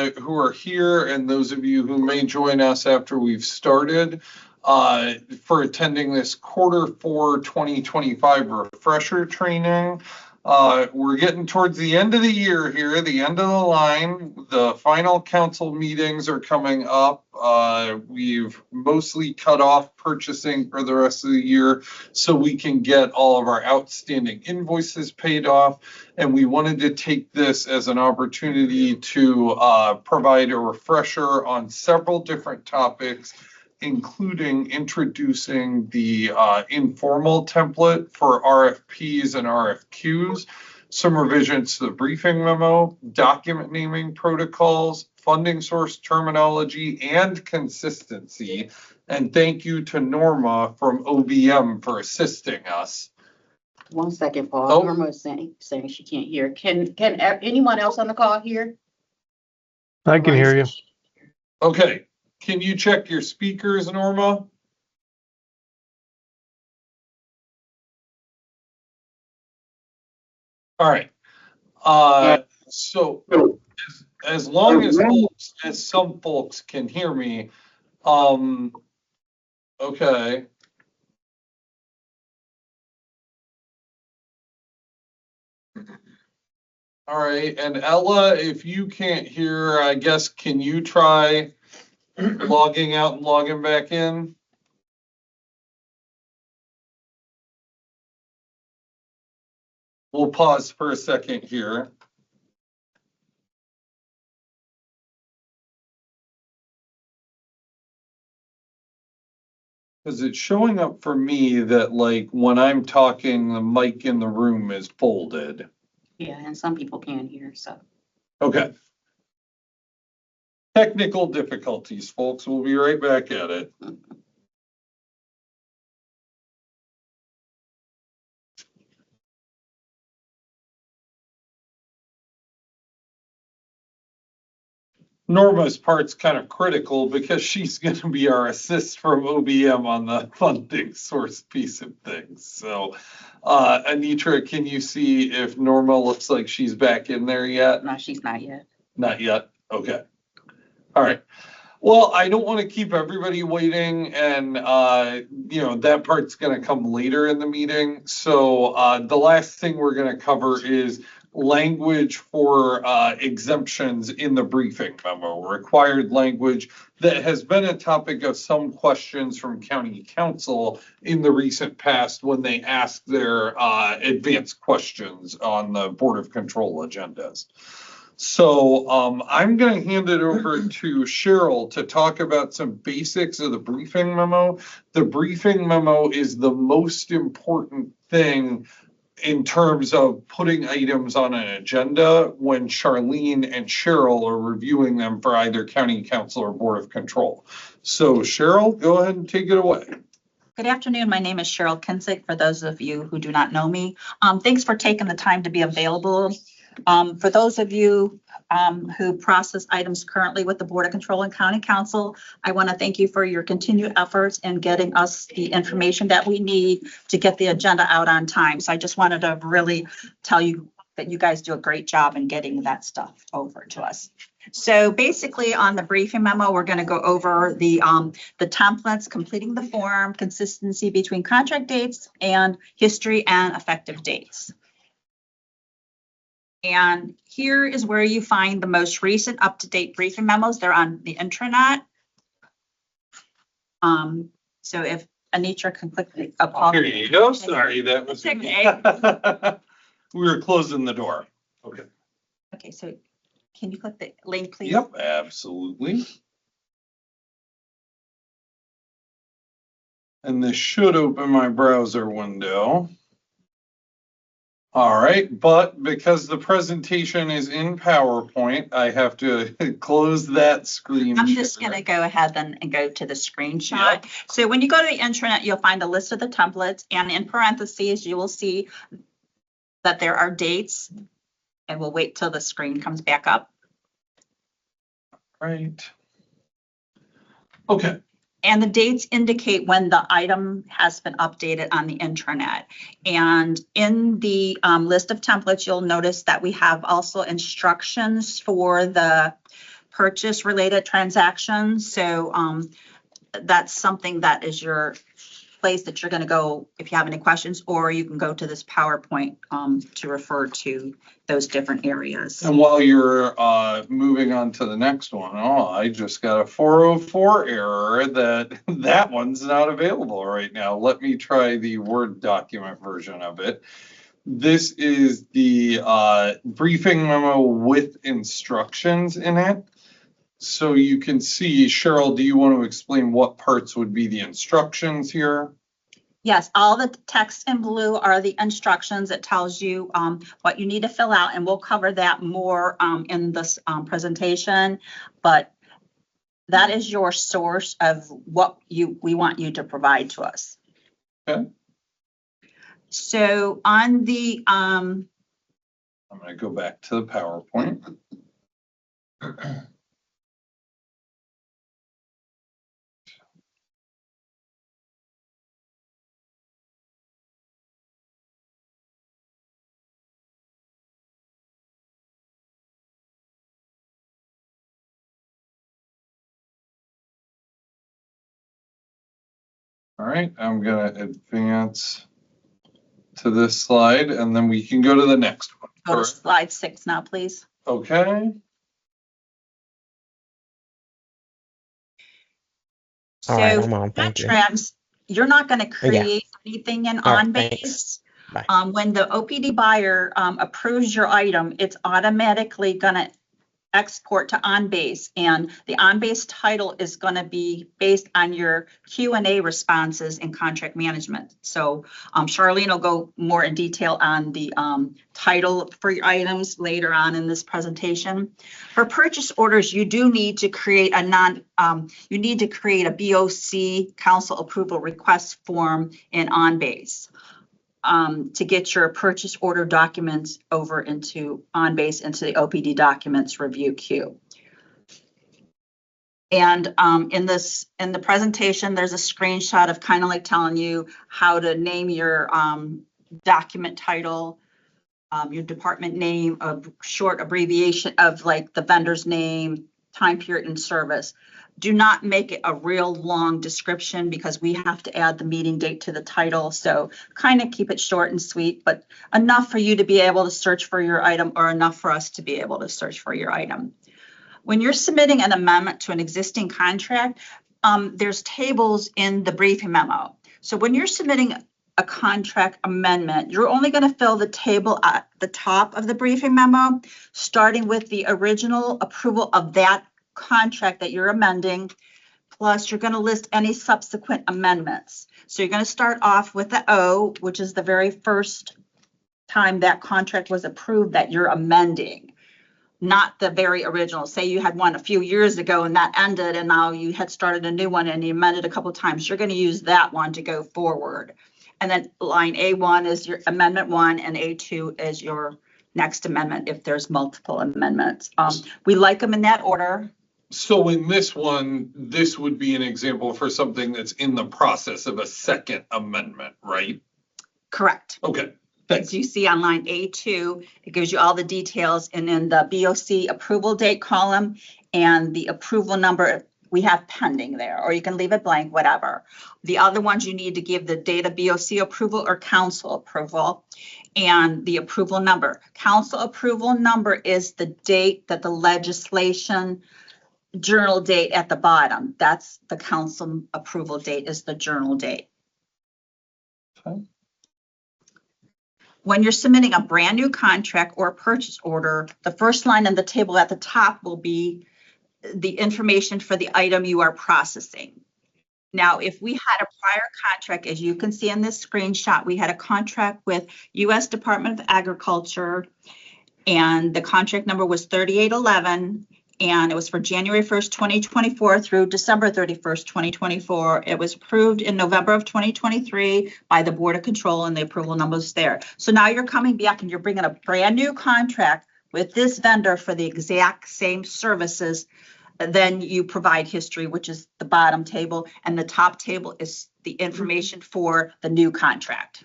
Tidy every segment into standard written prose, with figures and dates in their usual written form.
who are here and those of you who may join us after we've started for attending this Q4 2025 refresher training. We're getting towards the end of the year here, the end of the line. The final council meetings are coming up. We've mostly cut off purchasing for the rest of the year so we can get all of our outstanding invoices paid off. And we wanted to take this as an opportunity to provide a refresher on several different topics, including introducing the informal template for RFPs and RFQs, some revisions to the briefing memo, document naming protocols, funding source terminology, and consistency. And thank you to Norma from OBM for assisting us. 1 second, Paul. Norma is saying she can't hear. Can anyone else on the call hear? I can hear you. Okay. Can you check your speakers, Norma? All right. So as long as some folks can hear me, okay. All right, and Ella, if you can't hear, I guess, can you try logging out and logging back in? We'll pause for a second here. Because it's showing up for me that, like, when I'm talking, the mic in the room is folded. Yeah, and some people can't hear, so. Okay. Technical difficulties, folks. We'll be right back at it. Norma's part's kind of critical because she's going to be our assist from OBM on the funding source piece of things. So, Anitra, can you see if Norma looks like she's back in there yet? No, she's not yet. Not yet. Okay. All right. Well, I don't want to keep everybody waiting, and that part's going to come later in the meeting. So the last thing we're going to cover is language for exemptions in the briefing memo, required language that has been a topic of some questions from county council in the recent past when they ask their advanced questions on the Board of Control agendas. So I'm going to hand it over to Cheryl to talk about some basics of the briefing memo. The briefing memo is the most important thing in terms of putting items on an agenda when Charlene and Cheryl are reviewing them for either county council or Board of Control. So Cheryl, go ahead and take it away. Good afternoon. My name is Cheryl Kinsick, for those of you who do not know me. Thanks for taking the time to be available. For those of you who process items currently with the Board of Control and County Council, I want to thank you for your continued efforts in getting us the information that we need to get the agenda out on time. So I just wanted to really tell you that you guys do a great job in getting that stuff over to us. So basically on the briefing memo, we're going to go over the templates, completing the form, consistency between contract dates and history and effective dates. And here is where you find the most recent up-to-date briefing memos. They're on the intranet. So if Anitra can click the Here you go. Sorry, that was okay. We were closing the door. Okay. Okay, so can you click the link, please? Yep, absolutely. And this should open my browser window. All right, but because the presentation is in PowerPoint, I have to close that screen. I'm just going to go ahead and go to the screenshot. Yep. So when you go to the intranet, you'll find a list of the templates, and in parentheses, you will see that there are dates, and we'll wait till the screen comes back up. Right. Okay. And the dates indicate when the item has been updated on the intranet. And in the list of templates, you'll notice that we have also instructions for the purchase related transactions. So that's something that is your place that you're going to go if you have any questions, or you can go to this PowerPoint to refer to those different areas. And while you're moving on to the next one, I just got a 404 error that one's not available right now. Let me try the Word document version of it. This is the briefing memo with instructions in it. So you can see, Cheryl, do you want to explain what parts would be the instructions here? Yes, all the text in blue are the instructions. It tells you what you need to fill out, and we'll cover that more in this presentation. But that is your source of what we want you to provide to us. Okay. So on the I'm going to go back to the PowerPoint. All right, I'm going to advance to this slide, and then we can go to the next one. go to slide 6 now, please. Okay. So All right, I'm on. Thank you. contracts, you're not going to create anything in All right, OnBase. thanks. Bye. When the OPD buyer approves your item, it's automatically going to export to OnBase, and the OnBase title is going to be based on your Q&A responses in contract management. So Charlene will go more in detail on the title for your items later on in this presentation. For purchase orders, you do need to create a BOC council approval request form in OnBase. To get your purchase order documents over into OnBase into the OPD documents review queue. And in the presentation, there's a screenshot of kind of like telling you how to name your document title, your department name, a short abbreviation of like the vendor's name, time period, and service. Do not make it a real long description because we have to add the meeting date to the title. So kind of keep it short and sweet, but enough for you to be able to search for your item or enough for us to be able to search for your item. When you're submitting an amendment to an existing contract, there's tables in the briefing memo. So when you're submitting a contract amendment, you're only going to fill the table at the top of the briefing memo, starting with the original approval of that contract that you're amending, plus you're going to list any subsequent amendments. So you're going to start off with the O, which is the very first time that contract was approved that you're amending, not the very original. Say you had one a few years ago and that ended and now you had started a new one and you amended a couple of times. You're going to use that one to go forward. And then line A1 is your amendment 1 and A2 is your next amendment if there's multiple amendments. We like them in that order. So in this one, this would be an example for something that's in the process of a second amendment, right? Correct. Okay, thanks. As you see on line A2, it gives you all the details, and in the BOC approval date column and the approval number we have pending there, or you can leave it blank, whatever. The other ones you need to give the date of BOC approval or council approval and the approval number. Council approval number is the date that the legislation journal date at the bottom. That's the council approval date is the journal date. Okay. When you're submitting a brand new contract or purchase order, the first line in the table at the top will be the information for the item you are processing. Now, if we had a prior contract, as you can see in this screenshot, we had a contract with U.S. Department of Agriculture, and the contract number was 3811. And it was for January 1st, 2024 through December 31st, 2024. It was approved in November of 2023 by the Board of Control, and the approval number is there. So now you're coming back and you're bringing a brand new contract with this vendor for the exact same services. Then you provide history, which is the bottom table, and the top table is the information for the new contract.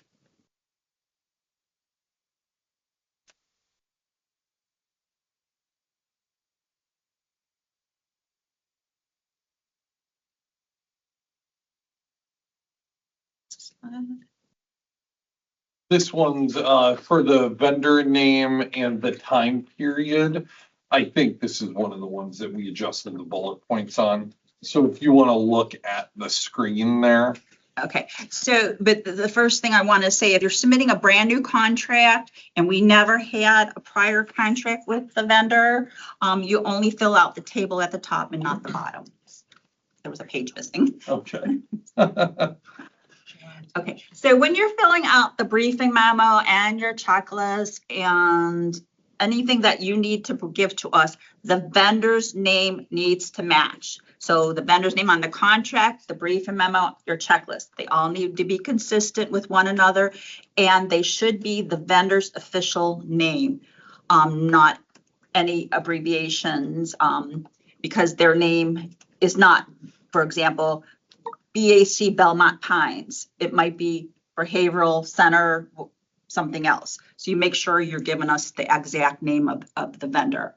This one's for the vendor name and the time period. I think this is one of the ones that we adjusted the bullet points on. So if you want to look at the screen there. Okay, so, but the first thing I want to say, if you're submitting a brand new contract and we never had a prior contract with the vendor, you only fill out the table at the top and not the bottom. There was a page missing. Okay. Okay, so when you're filling out the briefing memo and your checklist and anything that you need to give to us, the vendor's name needs to match. So the vendor's name on the contract, the briefing memo, your checklist, they all need to be consistent with one another, and they should be the vendor's official name, not any abbreviations, because their name is not, for example, BAC Belmont Pines. It might be Behavioral Center, something else. So you make sure you're giving us the exact name of the vendor.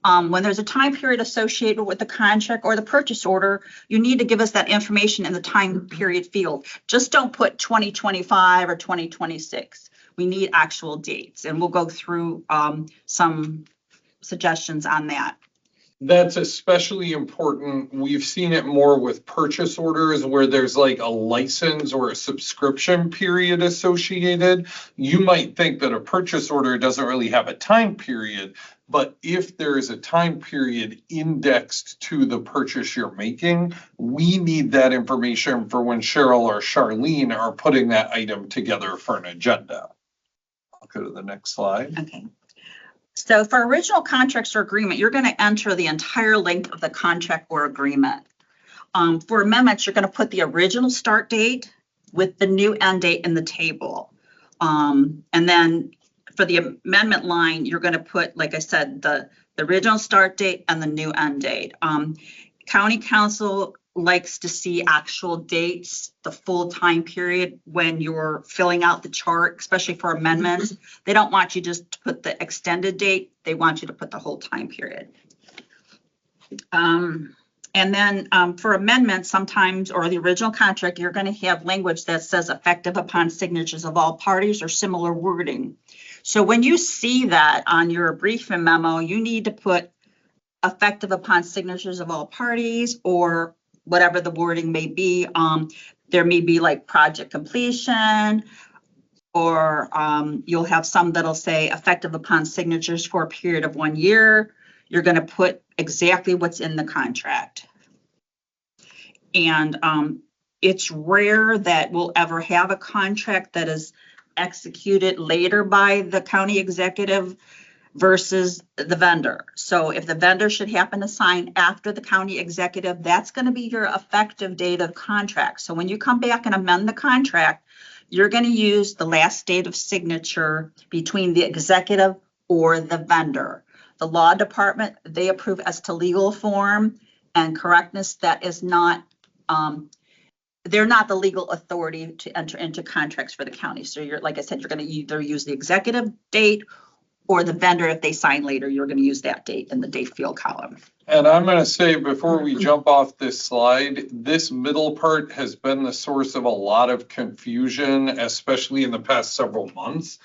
When there's a time period associated with the contract or the purchase order, you need to give us that information in the time period field. Just don't put 2025 or 2026. We need actual dates, and we'll go through some suggestions on that. That's especially important. We've seen it more with purchase orders where there's like a license or a subscription period associated. You might think that a purchase order doesn't really have a time period, but if there is a time period indexed to the purchase you're making, we need that information for when Cheryl or Charlene are putting that item together for an agenda. I'll go to the next slide. Okay. So for original contracts or agreement, you're going to enter the entire length of the contract or agreement. For amendments, you're going to put the original start date with the new end date in the table. And then for the amendment line, you're going to put, like I said, the original start date and the new end date. County council likes to see actual dates, the full time period when you're filling out the chart, especially for amendments. They don't want you just to put the extended date. They want you to put the whole time period. And then for amendments, sometimes, or the original contract, you're going to have language that says effective upon signatures of all parties or similar wording. So when you see that on your briefing memo, you need to put effective upon signatures of all parties, or whatever the wording may be. There may be like project completion, or you'll have some that'll say effective upon signatures for a period of 1 year. You're going to put exactly what's in the contract. And it's rare that we'll ever have a contract that is executed later by the county executive versus the vendor. So if the vendor should happen to sign after the county executive, that's going to be your effective date of contract. So when you come back and amend the contract, you're going to use the last date of signature between the executive or the vendor. The law department, they approve as to legal form and correctness. That is not, they're not the legal authority to enter into contracts for the county. So you're, like I said, you're going to either use the executive date or the vendor, if they sign later, you're going to use that date in the date field column. And I'm going to say, before we jump off this slide, this middle part has been the source of a lot of confusion, especially in the past several months.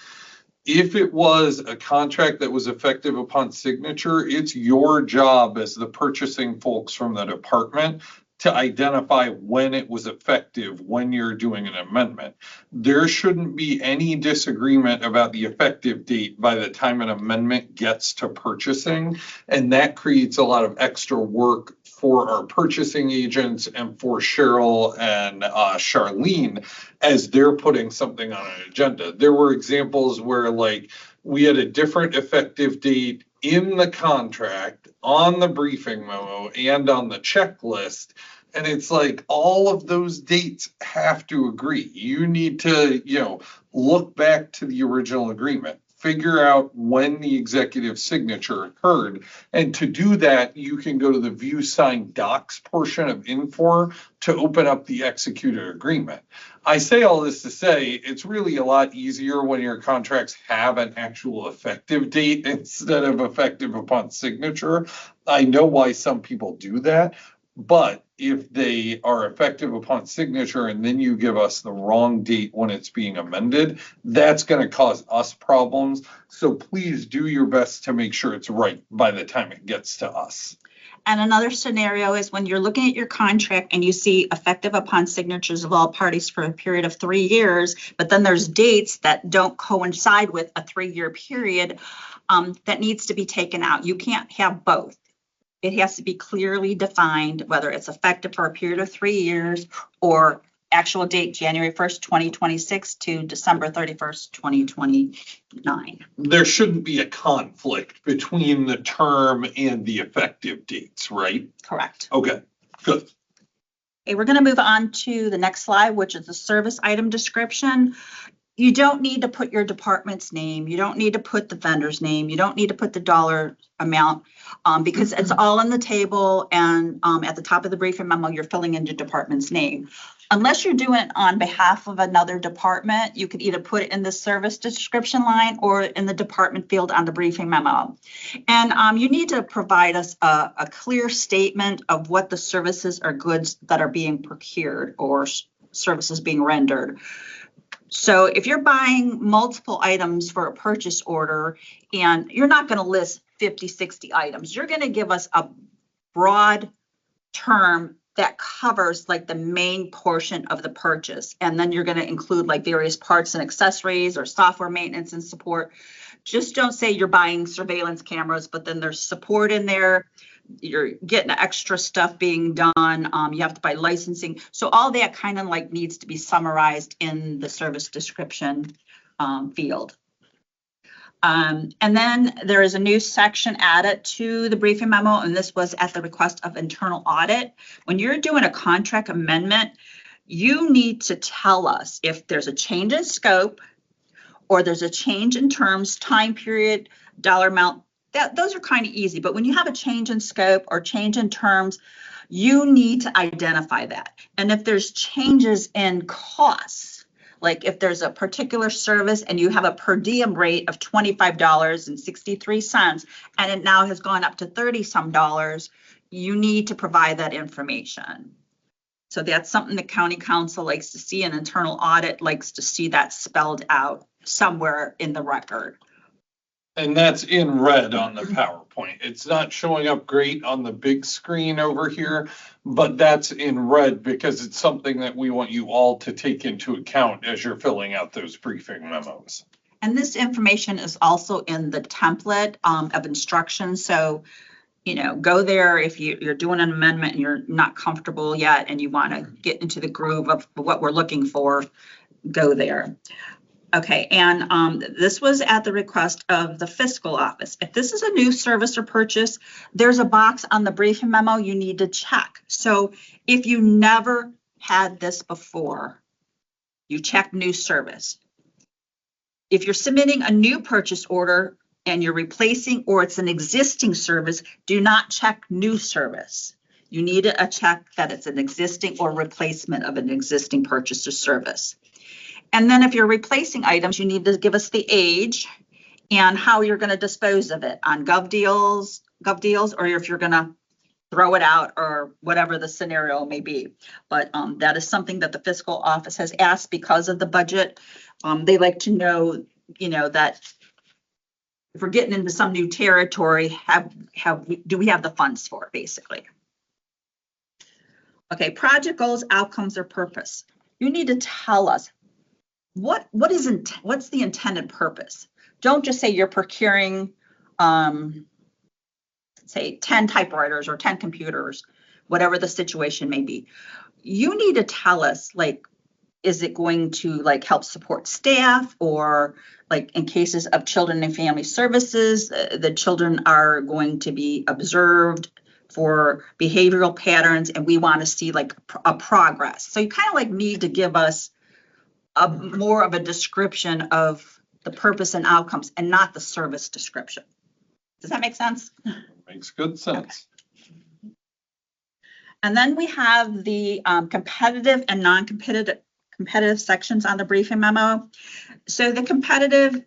If it was a contract that was effective upon signature, it's your job as the purchasing folks from the department to identify when it was effective when you're doing an amendment. There shouldn't be any disagreement about the effective date by the time an amendment gets to purchasing. And that creates a lot of extra work for our purchasing agents and for Cheryl and Charlene as they're putting something on an agenda. There were examples where like we had a different effective date in the contract, on the briefing memo, and on the checklist. And it's like all of those dates have to agree. You need to, look back to the original agreement, figure out when the executive signature occurred. And to do that, you can go to the View Signed Docs portion of Infor to open up the executed agreement. I say all this to say it's really a lot easier when your contracts have an actual effective date instead of effective upon signature. I know why some people do that, but if they are effective upon signature and then you give us the wrong date when it's being amended, that's going to cause us problems. So please do your best to make sure it's right by the time it gets to us. And another scenario is when you're looking at your contract and you see effective upon signatures of all parties for a period of 3 years, but then there's dates that don't coincide with a 3-year period, that needs to be taken out. You can't have both. It has to be clearly defined whether it's effective for a period of 3 years or actual date January 1st, 2026 to December 31st, 2029. There shouldn't be a conflict between the term and the effective dates, right? Correct. Okay, good. Okay, we're going to move on to the next slide, which is the service item description. You don't need to put your department's name. You don't need to put the vendor's name. You don't need to put the dollar amount because it's all on the table, and at the top of the briefing memo, you're filling in your department's name. Unless you're doing it on behalf of another department, you could either put it in the service description line or in the department field on the briefing memo. And you need to provide us a clear statement of what the services or goods that are being procured or services being rendered. So if you're buying multiple items for a purchase order and you're not going to list 50, 60 items, you're going to give us a broad term that covers like the main portion of the purchase. And then you're going to include like various parts and accessories or software maintenance and support. Just don't say you're buying surveillance cameras, but then there's support in there. You're getting extra stuff being done. You have to buy licensing. So all that kind of like needs to be summarized in the service description field. And then there is a new section added to the briefing memo, and this was at the request of internal audit. When you're doing a contract amendment, you need to tell us if there's a change in scope or there's a change in terms, time period, dollar amount. Those are kind of easy, but when you have a change in scope or change in terms, you need to identify that. And if there's changes in costs, like if there's a particular service and you have a per diem rate of $25.63 and it now has gone up to $30-some, you need to provide that information. So that's something the county council likes to see, and internal audit likes to see that spelled out somewhere in the record. And that's in red on the PowerPoint. It's not showing up great on the big screen over here, but that's in red because it's something that we want you all to take into account as you're filling out those briefing memos. And this information is also in the template of instructions. So, you know, go there if you're doing an amendment and you're not comfortable yet and you want to get into the groove of what we're looking for, go there. Okay, and this was at the request of the fiscal office. If this is a new service or purchase, there's a box on the briefing memo you need to check. So if you never had this before, you check new service. If you're submitting a new purchase order and you're replacing or it's an existing service, do not check new service. You need a check that it's an existing or replacement of an existing purchase or service. And then if you're replacing items, you need to give us the age and how you're going to dispose of it on GovDeals, or if you're going to throw it out or whatever the scenario may be. But that is something that the fiscal office has asked because of the budget. They like to know, you know, that if we're getting into some new territory, do we have the funds for it, basically? Okay, project goals, outcomes, or purpose. You need to tell us what's the intended purpose. Don't just say you're procuring, say 10 typewriters or 10 computers, whatever the situation may be. You need to tell us, like, is it going to like help support staff, or like in cases of children and family services, the children are going to be observed for behavioral patterns and we want to see like a progress. So you kind of like need to give us more of a description of the purpose and outcomes and not the service description. Does that make sense? Makes good sense. Okay. And then we have the competitive and non-competitive sections on the briefing memo. So the competitive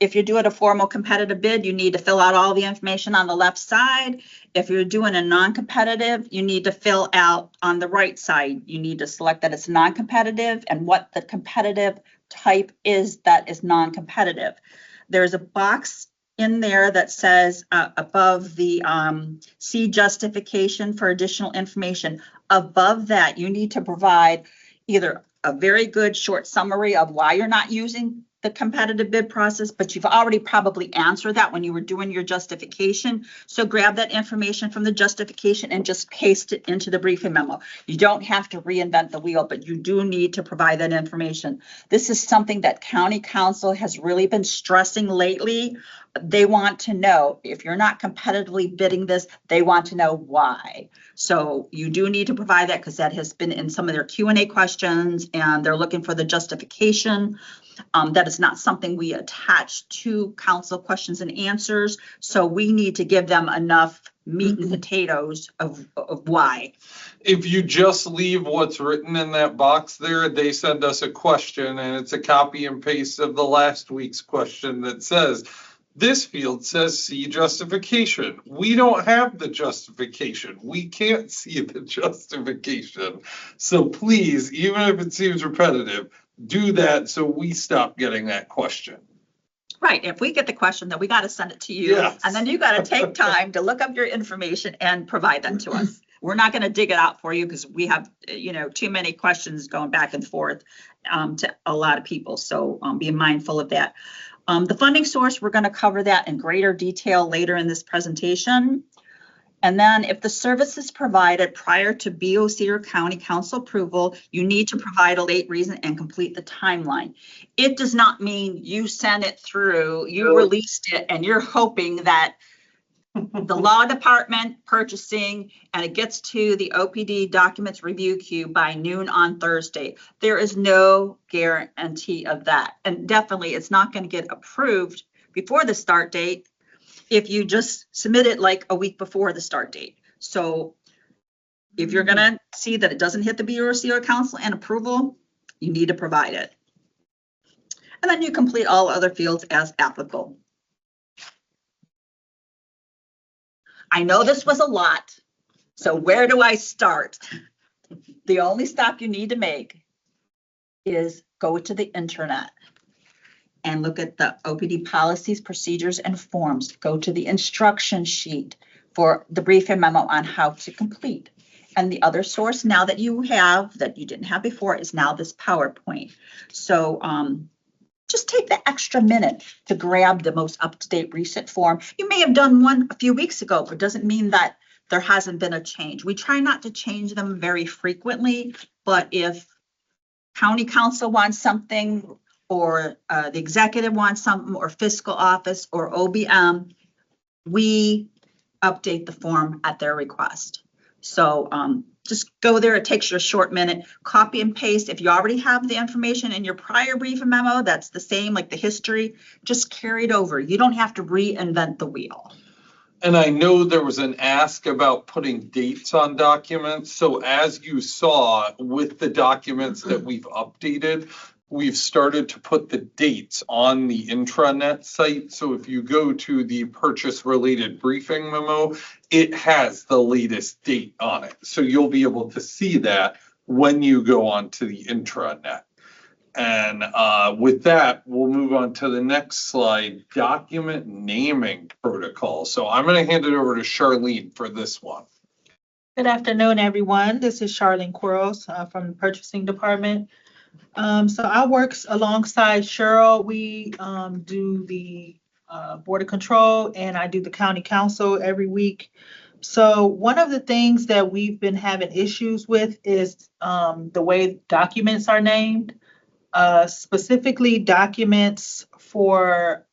if you're doing a formal competitive bid, you need to fill out all the information on the left side. If you're doing a non-competitive, you need to fill out on the right side. You need to select that it's non-competitive and what the competitive type is that is non-competitive. There's a box in there that says above the see justification for additional information. Above that, you need to provide either a very good short summary of why you're not using the competitive bid process, but you've already probably answered that when you were doing your justification. So grab that information from the justification and just paste it into the briefing memo. You don't have to reinvent the wheel, but you do need to provide that information. This is something that County Council has really been stressing lately. They want to know if you're not competitively bidding this, they want to know why. So you do need to provide that because that has been in some of their Q&A questions and they're looking for the justification. That is not something we attach to council questions and answers. So we need to give them enough meat and potatoes of why. If you just leave what's written in that box there, they send us a question and it's a copy and paste of the last week's question that says, this field says see justification. We don't have the justification. We can't see the justification. So please, even if it seems repetitive, do that so we stop getting that question. Right. If we get the question, then we got to send it to you. Yes. And then you got to take time to look up your information and provide that to us. We're not going to dig it out for you because we have, too many questions going back and forth to a lot of people. So be mindful of that. The funding source, we're going to cover that in greater detail later in this presentation. And then if the service is provided prior to BOC or County Council approval, you need to provide a late reason and complete the timeline. It does not mean you sent it through, you released it, and you're hoping that the law department purchasing and it gets to the OPD documents review queue by noon on Thursday. There is no guarantee of that. And definitely it's not going to get approved before the start date if you just submit it like a week before the start date. So if you're going to see that it doesn't hit the BOC or council and approval, you need to provide it. And then you complete all other fields as applicable. I know this was a lot, so where do I start? The only stop you need to make is go to the internet and look at the OPD policies, procedures, and forms. Go to the instruction sheet for the briefing memo on how to complete. And the other source now that you have, that you didn't have before, is now this PowerPoint. So just take the extra minute to grab the most up-to-date recent form. You may have done one a few weeks ago, but it doesn't mean that there hasn't been a change. We try not to change them very frequently, but if county council wants something, or the executive wants something, or fiscal office, or OBM, we update the form at their request. So just go there. It takes you a short minute. Copy and paste. If you already have the information in your prior briefing memo, that's the same, like the history, just carry it over. You don't have to reinvent the wheel. And I know there was an ask about putting dates on documents. So as you saw with the documents that we've updated, we've started to put the dates on the intranet site. So if you go to the purchase related briefing memo, it has the latest date on it. So you'll be able to see that when you go onto the intranet. And with that, we'll move on to the next slide, document naming protocol. So I'm going to hand it over to Charlene for this one. Good afternoon, everyone. This is Charlene Quarles from the Purchasing Department. So I work alongside Cheryl. We do the Board of Control and I do the County Council every week. So one of the things that we've been having issues with is the way documents are named, specifically documents for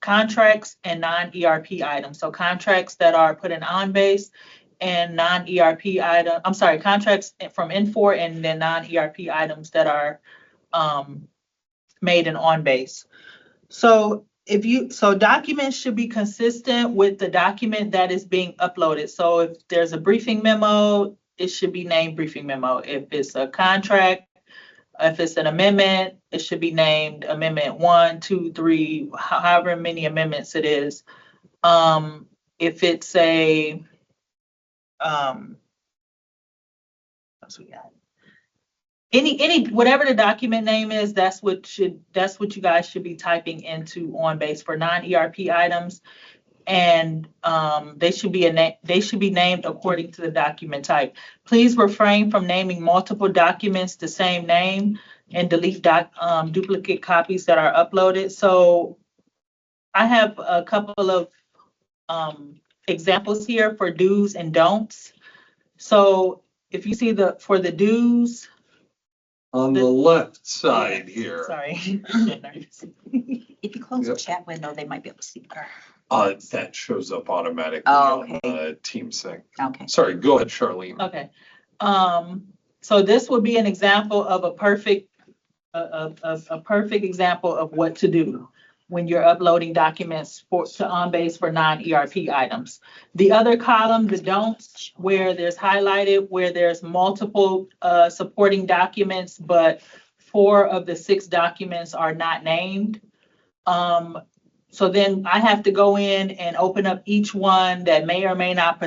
contracts and non-ERP items. So contracts that are put in on-base and non-ERP item, I'm sorry, contracts from N4 and then non-ERP items that are made in on-base. So documents should be consistent with the document that is being uploaded. So if there's a briefing memo, it should be named briefing memo. If it's a contract, If it's an amendment, it should be named Amendment 1, 2, 3, however many amendments it is. If it's a, what's we got? Whatever the document name is, that's what you guys should be typing into OnBase for non-ERP items. And they should be named according to the document type. Please refrain from naming multiple documents the same name and delete duplicate copies that are uploaded. So I have a couple of examples here for do's and don'ts. So if you see for the do's. On the left side here. Sorry. If you close the Yep. chat window, they might be able to see better. That shows up automatically Oh, on the Teams thing. Okay. Sorry, go ahead, Charlene. Okay. So this would be an example of a perfect example of what to do when you're uploading documents to OnBase for non-ERP items. The other column, the don'ts, where there's highlighted, where there's multiple supporting documents, but 4 of the 6 documents are not named. So then I have to go in and open up each one that may or may not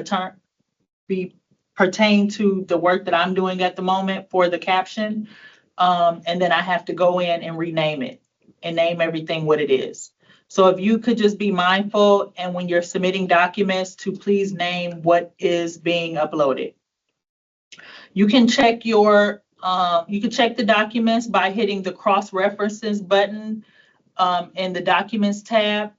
pertain to the work that I'm doing at the moment for the caption. And then I have to go in and rename it and name everything what it is. So if you could just be mindful, and when you're submitting documents, to please name what is being uploaded. You can check the documents by hitting the cross references button in the Documents tab.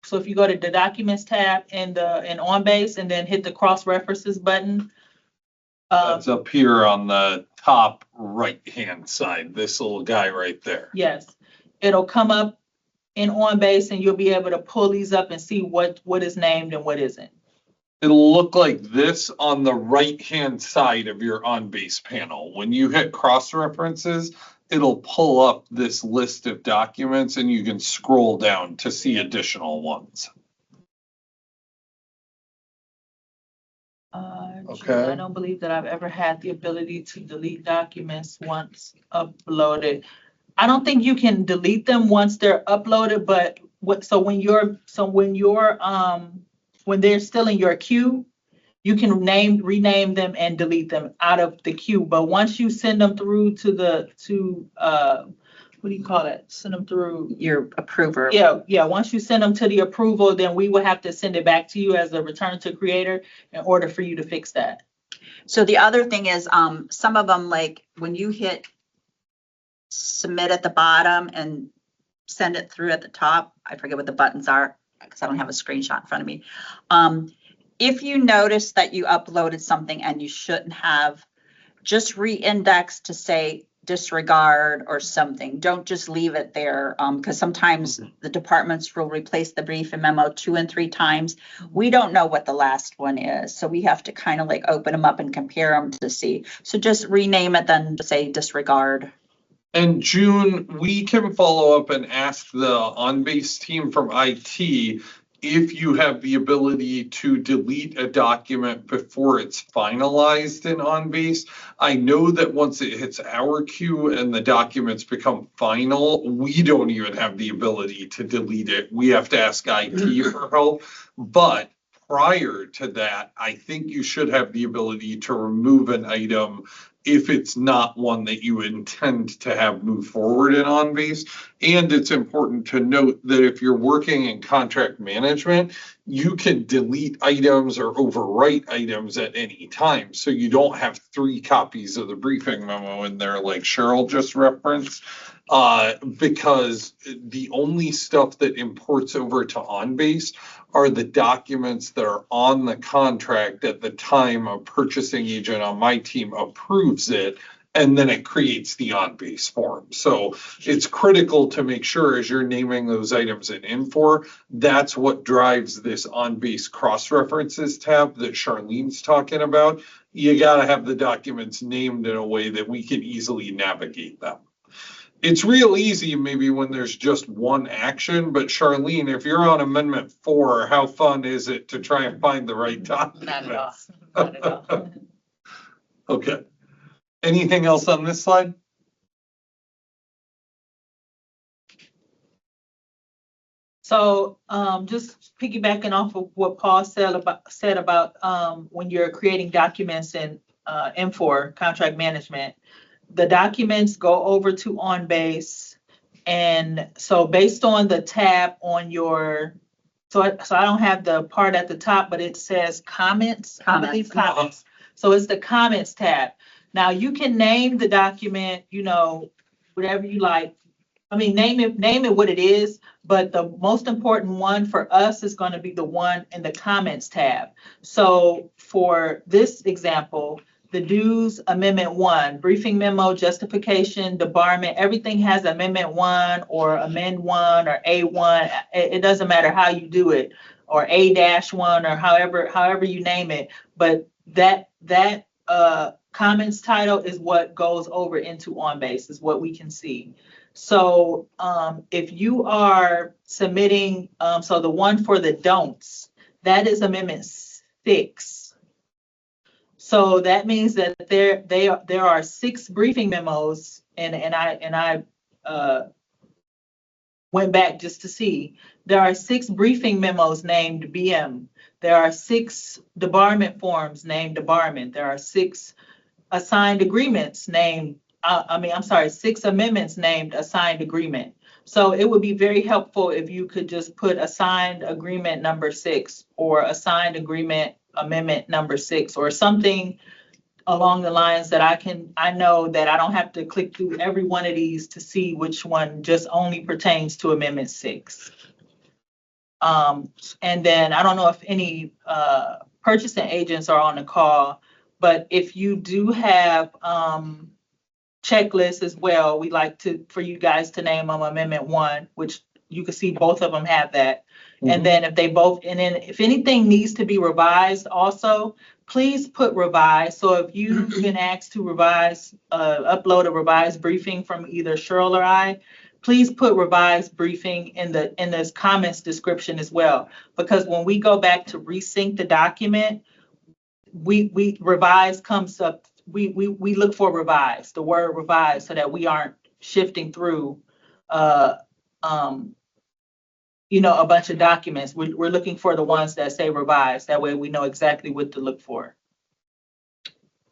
So if you go to the Documents tab in OnBase and then hit the Cross References button. That's up here on the top right-hand side, this little guy right there. Yes, it'll come up in OnBase and you'll be able to pull these up and see what is named and what isn't. It'll look like this on the right-hand side of your OnBase panel. When you hit cross references, it'll pull up this list of documents and you can scroll down to see additional ones. Okay. I don't believe that I've ever had the ability to delete documents once uploaded. I don't think you can delete them once they're uploaded, but when they're still in your queue, you can rename them and delete them out of the queue. But once you send them through what do you call it? Send them through Your approver. Yeah. Once you send them to the approval, then we will have to send it back to you as a return to creator in order for you to fix that. So the other thing is, some of them, like when you hit submit at the bottom and send it through at the top, I forget what the buttons are because I don't have a screenshot in front of me. If you notice that you uploaded something and you shouldn't have, just re-index to say disregard or something. Don't just leave it there, because sometimes the departments will replace the briefing memo 2 and 3 times. We don't know what the last one is, so we have to kind of like open them up and compare them to see. So just rename it then to say disregard. And June, we can follow up and ask the OnBase team from IT if you have the ability to delete a document before it's finalized in OnBase. I know that once it hits our queue and the documents become final, we don't even have the ability to delete it. We have to ask IT for help. But prior to that, I think you should have the ability to remove an item if it's not one that you intend to have move forward in OnBase. And it's important to note that if you're working in contract management, you can delete items or overwrite items at any time. So you don't have 3 copies of the briefing memo in there like Cheryl just referenced, because the only stuff that imports over to OnBase are the documents that are on the contract at the time a purchasing agent on my team approves it, and then it creates the OnBase form. So it's critical to make sure as you're naming those items in Infor, that's what drives this OnBase cross-references tab that Charlene's talking about. You gotta have the documents named in a way that we can easily navigate them. It's real easy maybe when there's just one action, but Charlene, if you're on Amendment 4, how fun is it to try and find the right document? Not at all. Not at all. Okay. Anything else on this slide? So, just piggybacking off of what Paul said about, when you're creating documents in, M4, contract management, the documents go over to OnBase. And so based on the tab on your, so I don't have the part at the top, but it says comments, I believe comments. So it's the comments tab. Now you can name the document, whatever you like. I mean, name it what it is, but the most important one for us is going to be the one in the comments tab. So for this example, the dues amendment 1, briefing memo, justification, debarment, everything has amendment 1 or amend 1 or A1. It doesn't matter how you do it, or A-1 or however you name it. But that comments title is what goes over into OnBase, is what we can see. So if you are submitting, so the one for the don'ts, that is amendment 6. So that means that there are 6 briefing memos, and I went back just to see. There are 6 briefing memos named BM. There are 6 debarment forms named debarment. There are 6 assigned agreements named 6 amendments named assigned agreement. So it would be very helpful if you could just put assigned agreement number 6 or assigned agreement amendment number 6 or something along the lines that I know that I don't have to click through every one of these to see which one just only pertains to amendment 6. And then I don't know if any purchasing agents are on the call, but if you do have checklists as well, we like for you guys to name them amendment 1, which you can see both of them have that. And then if anything needs to be revised also, please put revise. So if you've been asked to upload a revised briefing from either Cheryl or I, please put revised briefing in this comments description as well. Because when we go back to resync the document, we revise comes up. We look for revise, the word revise, so that we aren't shifting through a bunch of documents. We're looking for the ones that say revise. That way we know exactly what to look for.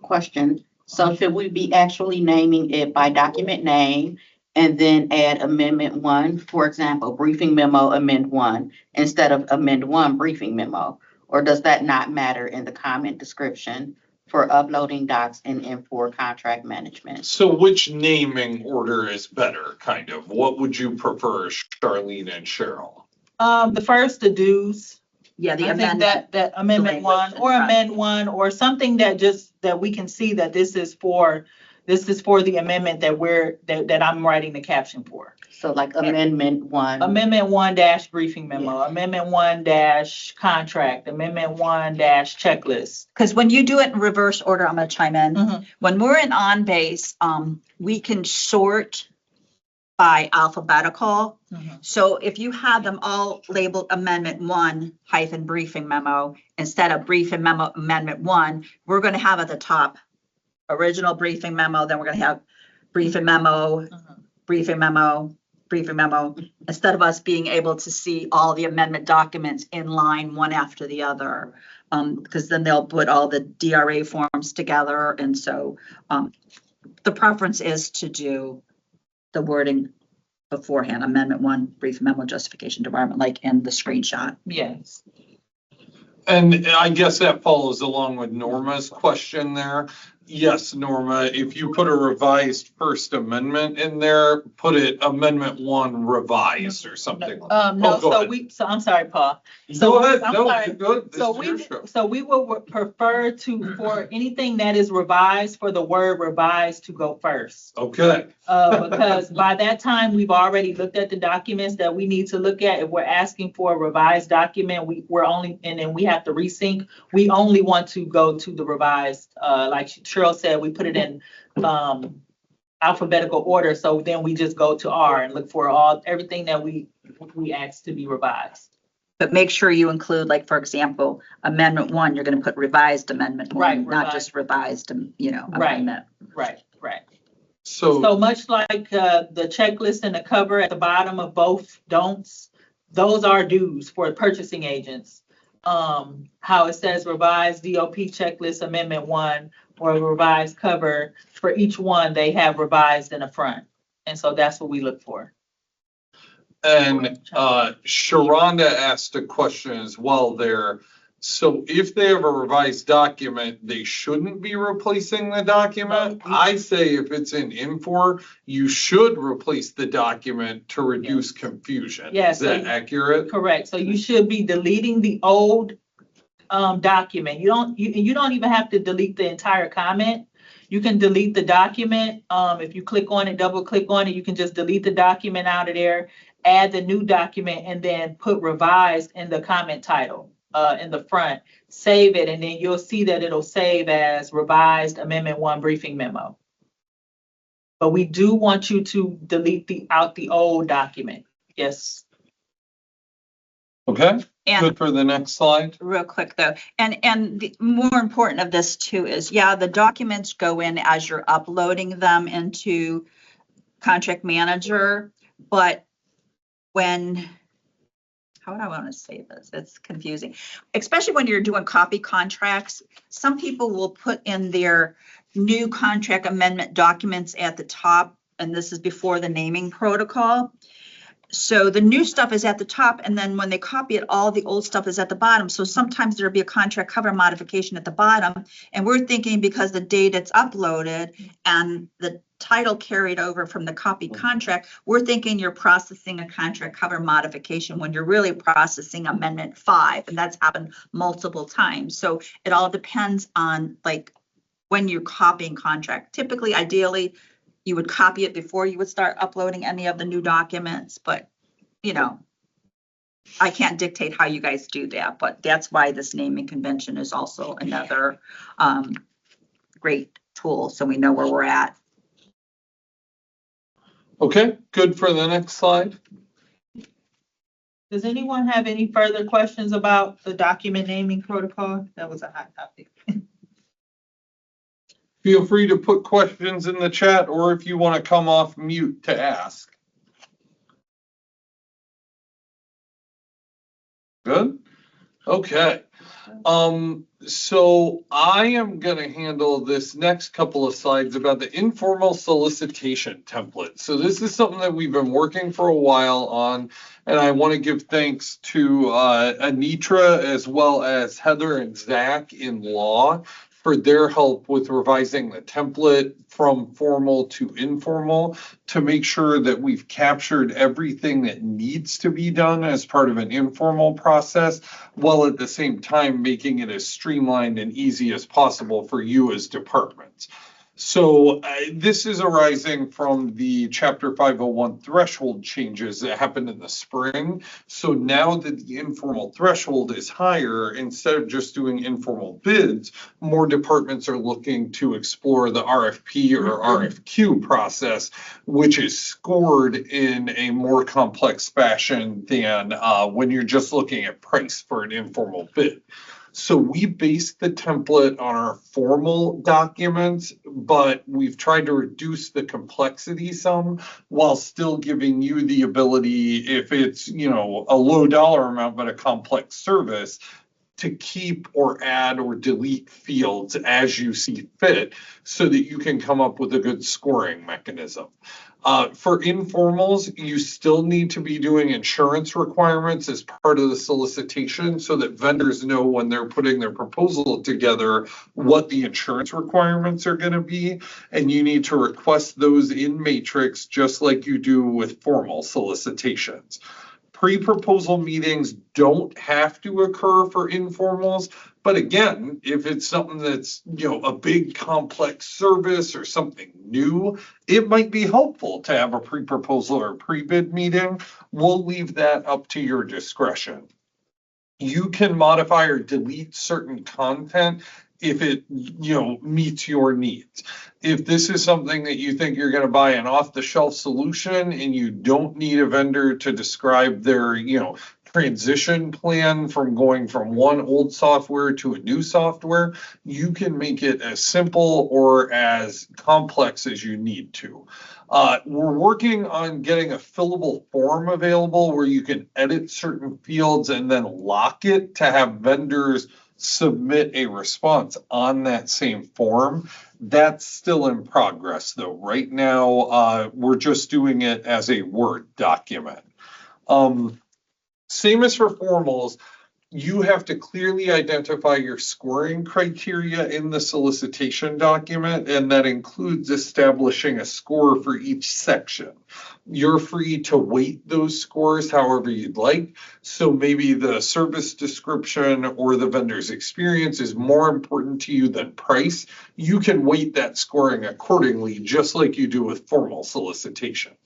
Question. So should we be actually naming it by document name and then add amendment 1, for example, briefing memo amend 1 instead of amend 1 briefing memo? Or does that not matter in the comment description for uploading docs in M4 contract management? So which naming order is better, kind of? What would you prefer, Charlene and Cheryl? The first, the dues. Yeah, the I think amendment. that amendment 1 or amend 1 or something that we can see that this is for the amendment that I'm writing the caption for. So like amendment 1. Amendment 1 dash briefing memo, Yeah. amendment 1 dash contract, amendment 1 dash checklist. Because when you do it in reverse order, I'm going to chime in. Mhm. When we're in OnBase, we can sort by alphabetical. So if you have them all labeled amendment 1 hyphen briefing memo, instead of briefing memo amendment 1, we're going to have at the top original briefing memo, then we're going to have briefing memo, briefing memo, briefing memo, instead of us being able to see all the amendment documents in line one after the other, because then they'll put all the DRA forms together. And so the preference is to do the wording beforehand, amendment 1, brief memo, justification, debarment, like in the screenshot. Yes. And I guess that follows along with Norma's question there. Yes, Norma, if you put a revised First Amendment in there, put it Amendment 1 revised or something. No, go ahead. so I'm sorry, Paul. Go ahead. I'm No, sorry. you're good. This So is your show. we will prefer for anything that is revised, for the word revised to go first. Okay. Because by that time, we've already looked at the documents that we need to look at. If we're asking for a revised document, and then we have to resync, we only want to go to the revised, like Cheryl said, we put it in alphabetical order. So then we just go to R and look for everything that we asked to be revised. But make sure you include, like, for example, amendment 1, you're going to put revised amendment 1, Right, not just revised, Right. amendment. Right. So So much like the checklist and the cover at the bottom of both don'ts, those are dues for purchasing agents. How it says revised DOP checklist amendment 1 or revised cover, for each one, they have revised in the front. And so that's what we look for. And Sharonda asked a question as well there. So if they have a revised document, they shouldn't be replacing the document. I say if it's in Infor, you should replace the document to reduce confusion. Yes. Is that accurate? Correct. So you should be deleting the old document. You don't even have to delete the entire comment. You can delete the document. If you click on it, double click on it, you can just delete the document out of there, add the new document, and then put revised in the comment title in the front. Save it, and then you'll see that it'll save as revised amendment 1 briefing memo. But we do want you to delete out the old document. Yes. Okay, And good for the next slide. real quick though, and the more important of this too is, yeah, the documents go in as you're uploading them into Contract Manager, but when, how would I want to say this? It's confusing, especially when you're doing copy contracts. Some people will put in their new contract amendment documents at the top, and this is before the naming protocol. So the new stuff is at the top, and then when they copy it, all the old stuff is at the bottom. So sometimes there'll be a contract cover modification at the bottom, and we're thinking because the date it's uploaded and the title carried over from the copy contract, we're thinking you're processing a contract cover modification when you're really processing amendment 5, and that's happened multiple times. So it all depends on like when you're copying contract. Typically, ideally, you would copy it before you would start uploading any of the new documents, but you know, I can't dictate how you guys do that, but that's why this naming convention is also another great tool, so we know where we're at. Okay, good for the next slide. Does anyone have any further questions about the document naming protocol? That was a hot topic. Feel free to put questions in the chat, or if you want to come off mute to ask. Good. Okay. So I am going to handle this next couple of slides about the informal solicitation template. So this is something that we've been working for a while on, and I want to give thanks to Anitra as well as Heather and Zach in law for their help with revising the template from formal to informal to make sure that we've captured everything that needs to be done as part of an informal process, while at the same time making it as streamlined and easy as possible for you as departments. So this is arising from the Chapter 501 threshold changes that happened in the spring. So now that the informal threshold is higher, instead of just doing informal bids, more departments are looking to explore the RFP or RFQ process, which is scored in a more complex fashion than when you're just looking at price for an informal bid. So we base the template on our formal documents, but we've tried to reduce the complexity some while still giving you the ability, if it's, you know, a low dollar amount but a complex service, to keep or add or delete fields as you see fit so that you can come up with a good scoring mechanism. For informals, you still need to be doing insurance requirements as part of the solicitation so that vendors know when they're putting their proposal together what the insurance requirements are going to be. And you need to request those in Matrix just like you do with formal solicitations. Pre-proposal meetings don't have to occur for informals, but again, if it's something that's, you know, a big complex service or something new, it might be helpful to have a pre-proposal or pre-bid meeting. We'll leave that up to your discretion. You can modify or delete certain content if it, you know, meets your needs. If this is something that you think you're going to buy an off-the-shelf solution and you don't need a vendor to describe their, you know, transition plan from going from one old software to a new software, you can make it as simple or as complex as you need to. We're working on getting a fillable form available where you can edit certain fields and then lock it to have vendors submit a response on that same form. That's still in progress though. Right now, we're just doing it as a Word document. Same as for formals, you have to clearly identify your scoring criteria in the solicitation document, and that includes establishing a score for each section. You're free to weight those scores however you'd like. So maybe the service description or the vendor's experience is more important to you than price. You can weight that scoring accordingly, just like you do with formal solicitations.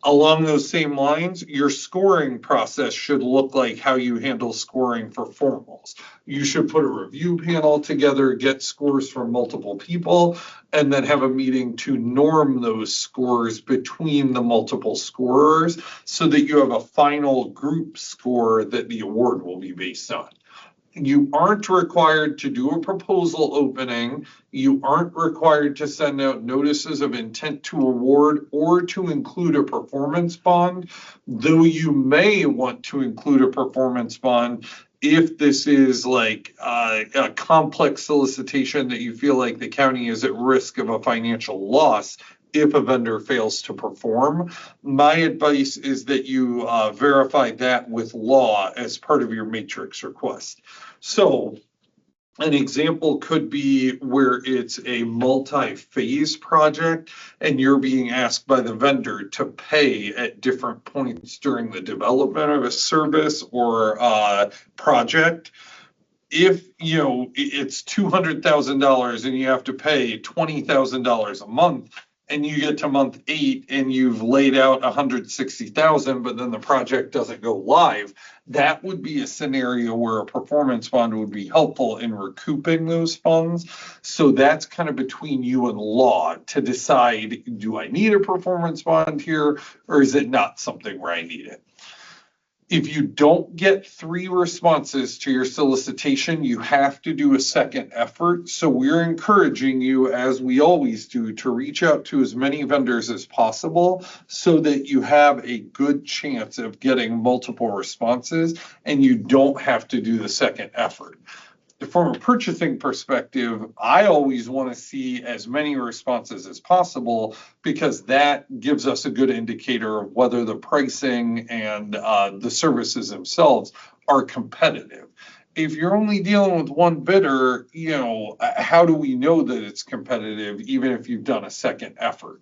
Along those same lines, your scoring process should look like how you handle scoring for formals. You should put a review panel together, get scores from multiple people, and then have a meeting to norm those scores between the multiple scorers so that you have a final group score that the award will be based on. You aren't required to do a proposal opening. You aren't required to send out notices of intent to award or to include a performance bond, though you may want to include a performance bond if this is like a complex solicitation that you feel like the county is at risk of a financial loss if a vendor fails to perform. My advice is that you verify that with law as part of your matrix request. So an example could be where it's a multi-phase project and you're being asked by the vendor to pay at different points during the development of a service or project. If it's $200,000 and you have to pay $20,000 a month, and you get to month 8 and you've laid out $160,000, but then the project doesn't go live, that would be a scenario where a performance bond would be helpful in recouping those funds. So that's kind of between you and law to decide, do I need a performance bond here, or is it not something where I need it? If you don't get 3 responses to your solicitation, you have to do a second effort. So we're encouraging you, as we always do, to reach out to as many vendors as possible so that you have a good chance of getting multiple responses and you don't have to do the second effort. From a purchasing perspective, I always want to see as many responses as possible because that gives us a good indicator of whether the pricing and the services themselves are competitive. If you're only dealing with one bidder, how do we know that it's competitive even if you've done a second effort?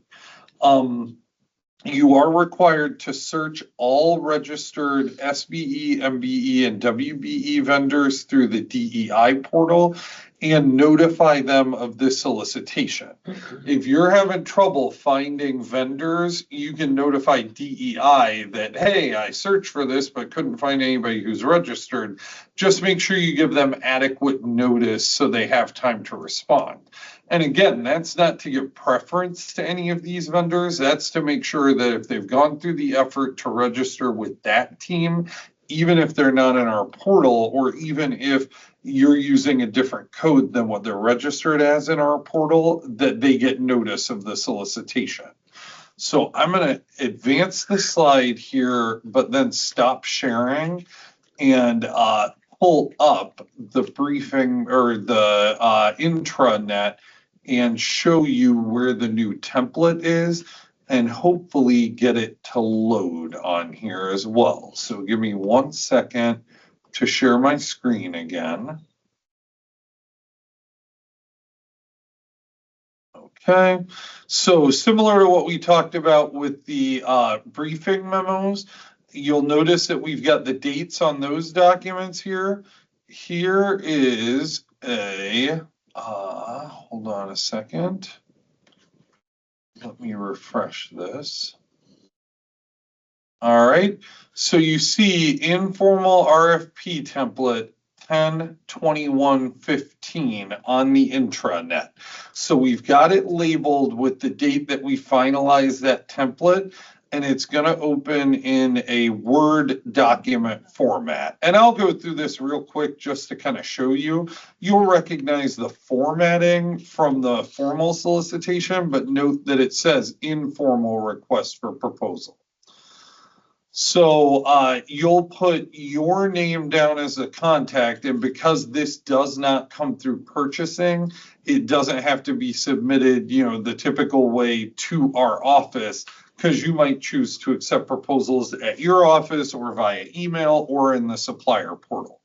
You are required to search all registered SBE, MBE, and WBE vendors through the DEI portal and notify them of this solicitation. If you're having trouble finding vendors, you can notify DEI that, hey, I searched for this but couldn't find anybody who's registered. Just make sure you give them adequate notice so they have time to respond. And again, that's not to give preference to any of these vendors. That's to make sure that if they've gone through the effort to register with that team, even if they're not in our portal, or even if you're using a different code than what they're registered as in our portal, that they get notice of the solicitation. So I'm going to advance the slide here, but then stop sharing and pull up the briefing or the intranet and show you where the new template is and hopefully get it to load on here as well. So give me 1 second to share my screen again. Okay, so similar to what we talked about with the briefing memos, you'll notice that we've got the dates on those documents here. Here is a, hold on a second. Let me refresh this. All right, so you see informal RFP template 10/21/15 on the intranet. So we've got it labeled with the date that we finalized that template. and it's going to open in a Word document format. And I'll go through this real quick just to kind of show you. You'll recognize the formatting from the formal solicitation, but note that it says informal request for proposal. So you'll put your name down as a contact, and because this does not come through purchasing, it doesn't have to be submitted, the typical way to our office, because you might choose to accept proposals at your office or via email or in the supplier portal.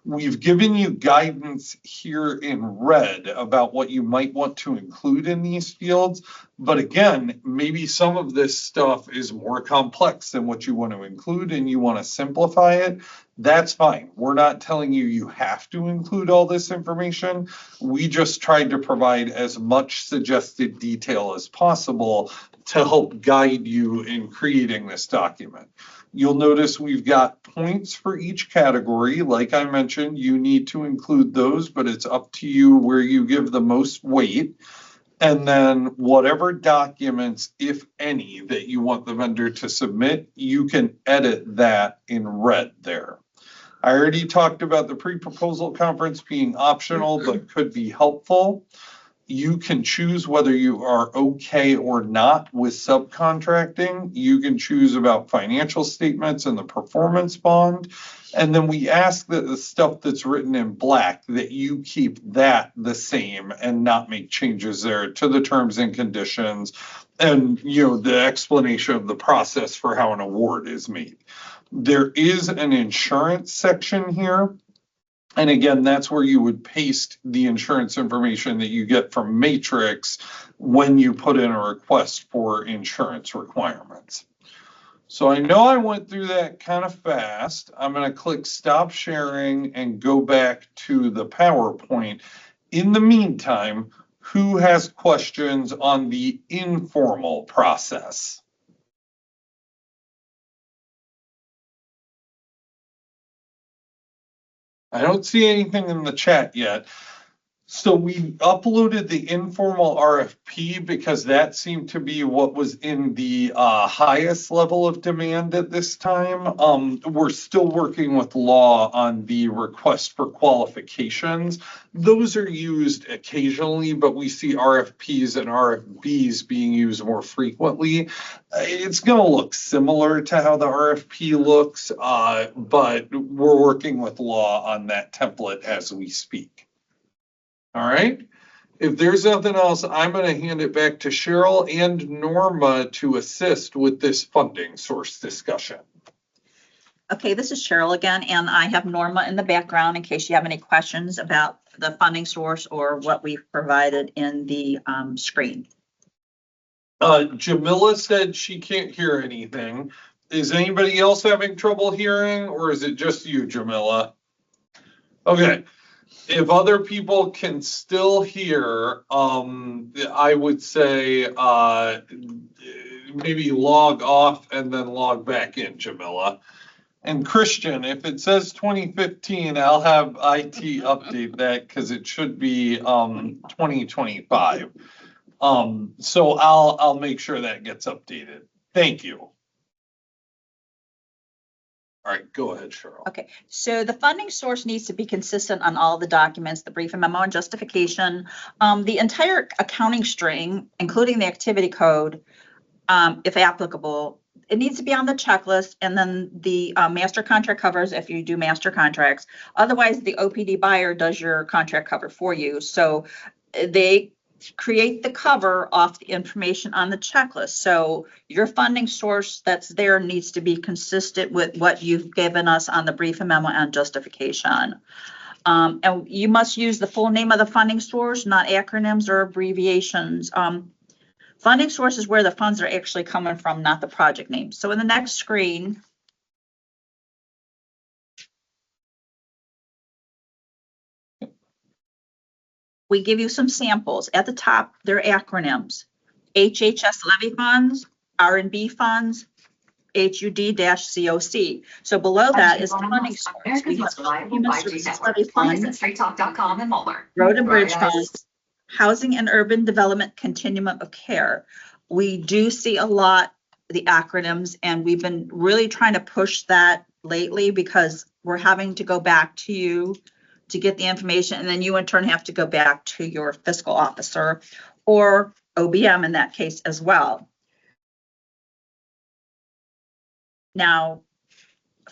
We've given you guidance here in red about what you might want to include in these fields. But again, maybe some of this stuff is more complex than what you want to include and you want to simplify it. That's fine. We're not telling you you have to include all this information. We just tried to provide as much suggested detail as possible to help guide you in creating this document. You'll notice we've got points for each category. Like I mentioned, you need to include those, but it's up to you where you give the most weight. And then whatever documents, if any, that you want the vendor to submit, you can edit that in red there. I already talked about the pre-proposal conference being optional, but could be helpful. You can choose whether you are okay or not with subcontracting. You can choose about financial statements and the performance bond. And then we ask that the stuff that's written in black, that you keep that the same and not make changes there to the terms and conditions and, the explanation of the process for how an award is made. There is an insurance section here. And again, that's where you would paste the insurance information that you get from Matrix when you put in a request for insurance requirements. So I know I went through that kind of fast. I'm going to click stop sharing and go back to the PowerPoint. In the meantime, who has questions on the informal process? I don't see anything in the chat yet. So we uploaded the informal RFP because that seemed to be what was in the highest level of demand at this time. We're still working with law on the request for qualifications. Those are used occasionally, but we see RFPs and RFBs being used more frequently. It's going to look similar to how the RFP looks, but we're working with law on that template as we speak. All right. If there's nothing else, I'm going to hand it back to Cheryl and Norma to assist with this funding source discussion. Okay, this is Cheryl again, and I have Norma in the background in case you have any questions about the funding source or what we've provided in the screen. Jamila said she can't hear anything. Is anybody else having trouble hearing, or is it just you, Jamila? Okay. If other people can still hear, I would say maybe log off and then log back in, Jamila. And Christian, if it says 2015, I'll have IT update that because it should be 2025. So I'll make sure that gets updated. Thank you. All right, go ahead, Cheryl. Okay, so the funding source needs to be consistent on all the documents, the briefing memo and justification, the entire accounting string, including the activity code, if applicable. It needs to be on the checklist, and then the master contract covers if you do master contracts. Otherwise, the OPD buyer does your contract cover for you. So they create the cover off the information on the checklist. So your funding source that's there needs to be consistent with what you've given us on the briefing memo and justification. And you must use the full name of the funding source, not acronyms or abbreviations. Funding source is where the funds are actually coming from, not the project name. So in the next screen, we give you some samples. At the top, they're acronyms. HHS levy funds, R&B funds, HUD-COC. So below that is the funding source. We have Human Services Levy Fund, Road and Bridge Funds, Housing and Urban Development Continuum of Care. We do see a lot the acronyms, and we've been really trying to push that lately because we're having to go back to you to get the information, and then you in turn have to go back to your fiscal officer or OBM in that case as well. Now,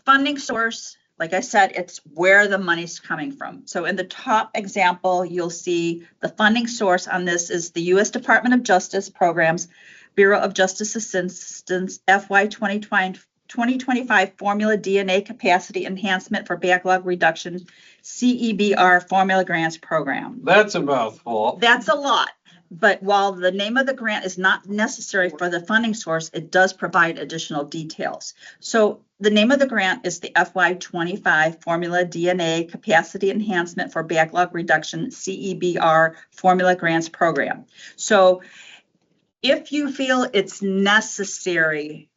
funding source, like I said, it's where the money's coming from. So in the top example, you'll see the funding source on this is the U.S. Department of Justice Programs, Bureau of Justice Assistance, FY 2025 Formula DNA Capacity Enhancement for Backlog Reduction, CEBR Formula Grants Program. That's a mouthful. That's a lot. But while the name of the grant is not necessary for the funding source, it does provide additional details. So the name of the grant is the FY 25 Formula DNA Capacity Enhancement for Backlog Reduction, CEBR Formula Grants Program. So if you feel it's necessary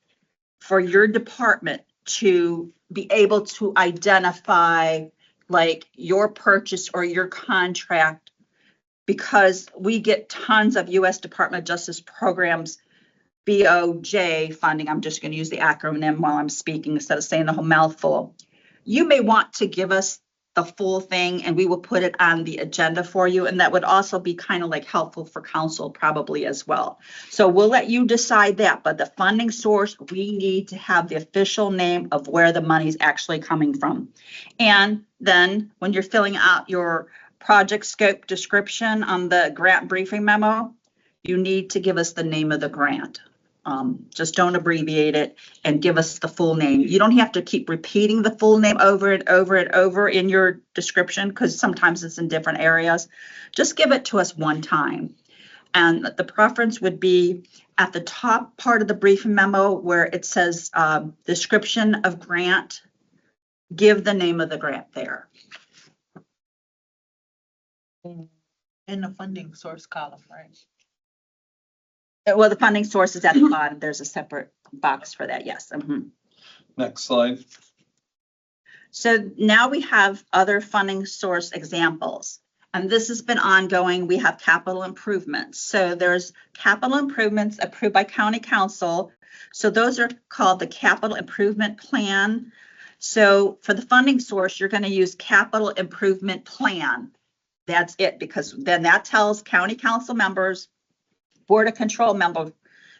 for your department to be able to identify like your purchase or your contract, because we get tons of U.S. Department of Justice programs, BOJ funding, I'm just going to use the acronym while I'm speaking instead of saying the whole mouthful. You may want to give us the full thing and we will put it on the agenda for you. And that would also be kind of like helpful for council probably as well. So we'll let you decide that, but the funding source, we need to have the official name of where the money is actually coming from. And then when you're filling out your project scope description on the grant briefing memo, you need to give us the name of the grant. Just don't abbreviate it and give us the full name. You don't have to keep repeating the full name over and over and over in your description because sometimes it's in different areas. Just give it to us one time. And the preference would be at the top part of the briefing memo where it says description of grant, give the name of the grant there. In the funding source column, right? Well, the funding source is at the bottom. There's a separate box for that. Yes. Next slide. So now we have other funding source examples, and this has been ongoing. We have capital improvements. So there's capital improvements approved by county council. So those are called the capital improvement plan. So for the funding source, you're going to use capital improvement plan. That's it, because then that tells county council members, board of control member,